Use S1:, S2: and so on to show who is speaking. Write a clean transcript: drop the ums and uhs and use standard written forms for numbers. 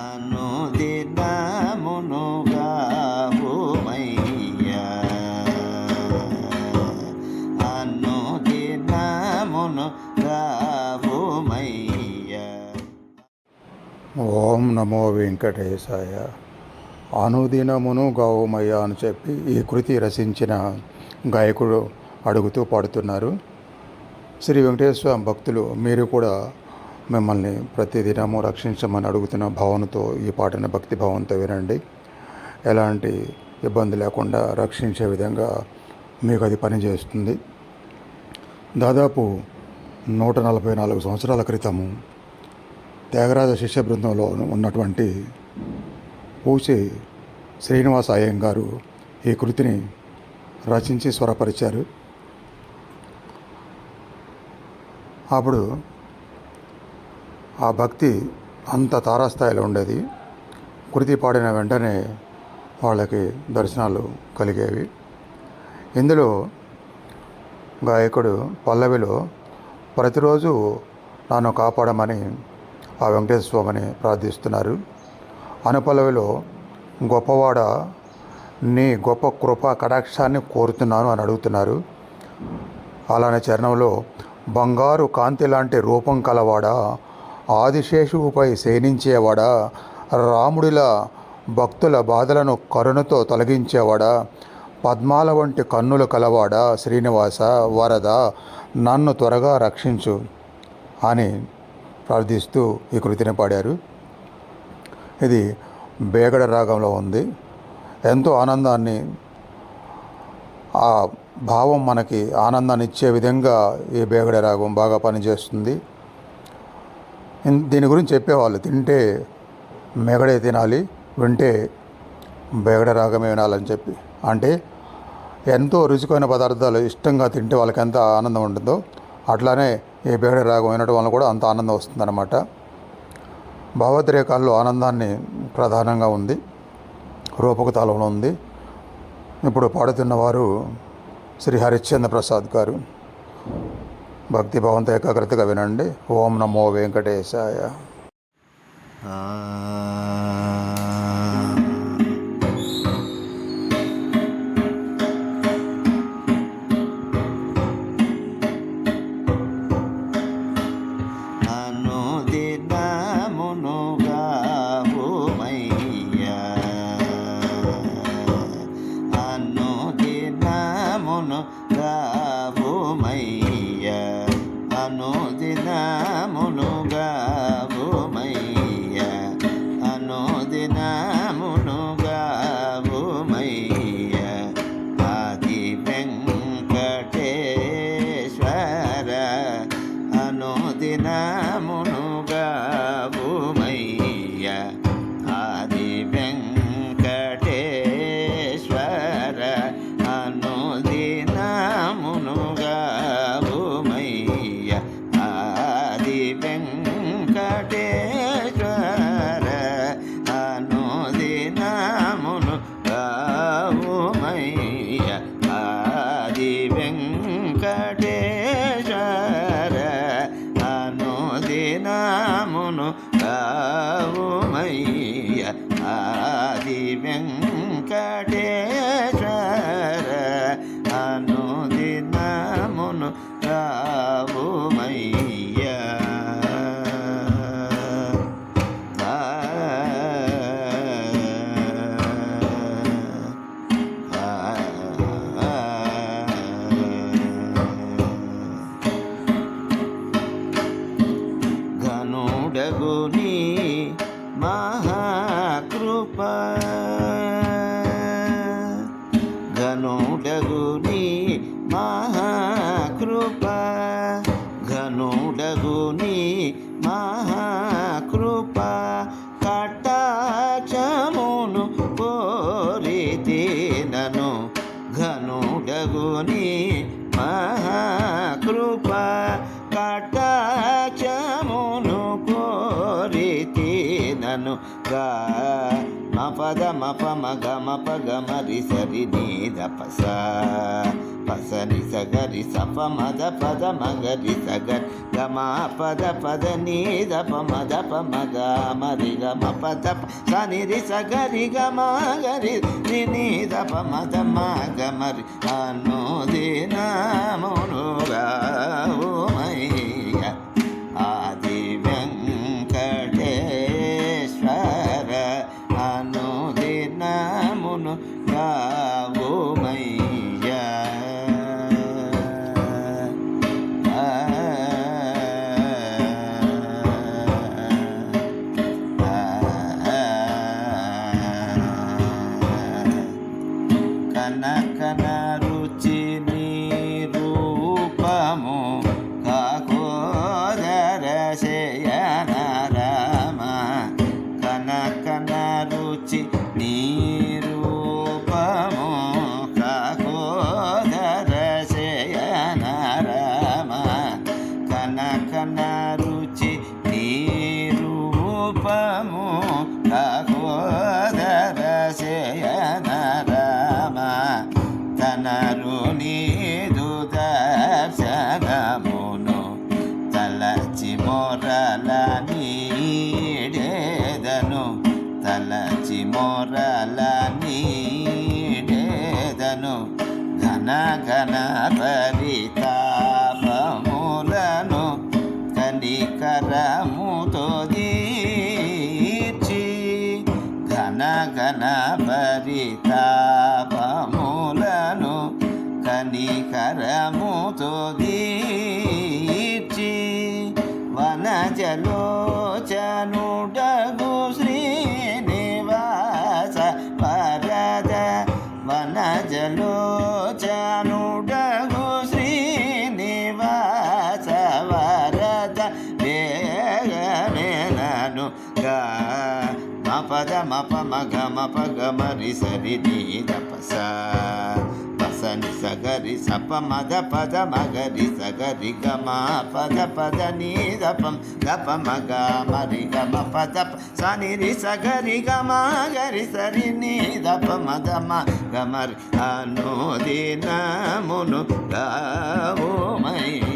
S1: అనుదినమునుగా భూమయ్యా అనుదినమునుగా భూమయ్యా.
S2: ఓం నమో వెంకటేశాయ. అనుదినమును గౌమయ్య అని చెప్పి ఈ కృతి రచించిన గాయకుడు అడుగుతూ పాడుతున్నారు. శ్రీ వెంకటేశ్వర భక్తులు మీరు కూడా మిమ్మల్ని ప్రతిదినము రక్షించమని అడుగుతున్న భావనతో ఈ పాటను భక్తి భావంతో వినండి. ఎలాంటి ఇబ్బంది లేకుండా రక్షించే విధంగా మీకు అది పనిచేస్తుంది. దాదాపు 144 సంవత్సరాల క్రితము త్యాగరాజ శిష్య బృందంలో ఉన్నటువంటి పూచి శ్రీనివాస అయ్యంగారు ఈ కృతిని రచించి స్వరపరిచారు. అప్పుడు ఆ భక్తి అంత తారాస్థాయిలో ఉండేది. కృతి పాడిన వెంటనే వాళ్ళకి దర్శనాలు కలిగేవి. ఇందులో గాయకుడు పల్లవిలో ప్రతిరోజు నన్ను కాపాడమని ఆ వెంకటేశ్వర స్వామిని ప్రార్థిస్తున్నారు. అనుపల్లవిలో గొప్పవాడ నీ గొప్ప కృప కటాక్షాన్ని కోరుతున్నాను అని అడుగుతున్నారు. అలానే చరణంలో బంగారు కాంతి లాంటి రూపం కలవాడా, ఆదిశేషువుపై శయనించేవాడా, రాముడిలా భక్తుల బాధలను కరుణతో తొలగించేవాడా, పద్మాల వంటి కన్నులు కలవాడా, శ్రీనివాస వరద నన్ను త్వరగా రక్షించు అని ప్రార్థిస్తూ ఈ కృతిని పాడారు. ఇది బేగడ రాగంలో ఉంది. ఎంతో ఆనందాన్ని, ఆ భావం మనకి ఆనందాన్ని ఇచ్చే విధంగా ఈ బేగడ రాగం బాగా పనిచేస్తుంది. దీని గురించి చెప్పేవాళ్ళు తింటే మెగడే తినాలి, వింటే బేగడ రాగమే వినాలని చెప్పి. అంటే ఎంతో రుచికైన పదార్థాలు ఇష్టంగా తింటే వాళ్ళకి ఎంత ఆనందం ఉంటుందో అట్లానే ఈ బేగడ రాగం వినడం వల్ల కూడా అంత ఆనందం వస్తుందన్నమాట. భావోద్రేకాల్లో ఆనందాన్ని ప్రధానంగా ఉంది, రూపక తాళంలో ఉంది. ఇప్పుడు పాడుతున్న వారు శ్రీ హరిశ్చంద్ర ప్రసాద్ గారు. భక్తి భావంతో ఏకాగ్రతగా వినండి. ఓం నమో వెంకటేశాయ.
S1: అనుదినమునుగా భూమయ్యా అనుదినమునుగా భూమయ్యా అనుదినమునుగా భూమయ్యా అనుదినమునుగా భూమయ్యా ఆది వెంకటేశ్వర అనుదినమునుగా భూమయ్యా ఆది వెంకటేశ్వర అనుదినమునుగా భూమయ్యా ఆది వెంకటేశ్వర అనుదినమునుగా భూమయ్యా ఆది వెంకటేశ్వర అనుదినమునుగా భూమయ్యా ఆది వెంకటేశ్వర అనుదినమునుగా భూమయ్యా. ఘనుడగుని మహాకృప ఘనుడగుని మహాకృప ఘనుడగుని మహాకృప కటాక్షమును కోరితే నను ఘనుడగుని మహాకృప కటాక్షమును కోరితే నను గా మపద మప మగ మప గమరి సరి నీద పస పసని సగరి సప మద పద మగరి సగరి గమ పద పద నీ దప మద ప మగ మరి గమ పద సని రి సగరి గమ గరి ని దప మద మగ మరి అనుదినమునుగా ఓమయ్య ఆది వెంకటేశ్వర అనుదినమును గావోమయ్య కనకన రుచి నీ రూపము కాకోదర శయన రామ కనకన రుచి నీ రూపము కాకోదర శయన రామ కనకన రుచి నీ రూపము కాకోదర శయన రామ తనరు నీదు దర్శనమును తలచి మొరల నీడేదను తలచి మొరల నీడేదను ఘన ఘన పరితాపములను కనికరముతో దీర్చి ఘన ఘన పరితాపములను కనికరముతో దీర్చి వనజలోచనుడగు శ్రీనివాస వరద వనజలోచనుడగు శ్రీనివాస వరద వేగమేనను గా మపద మప మగ మప గమరి సరి నీ దపస పసని సగరి సప మద పద మగరి సగరి గమ పద పద నీ దపం గప మగ మరి గమ పద సని రి సగరి గమ గరి సరి నీ దప మద మ గమరి అనుదినమును గావోమయ్య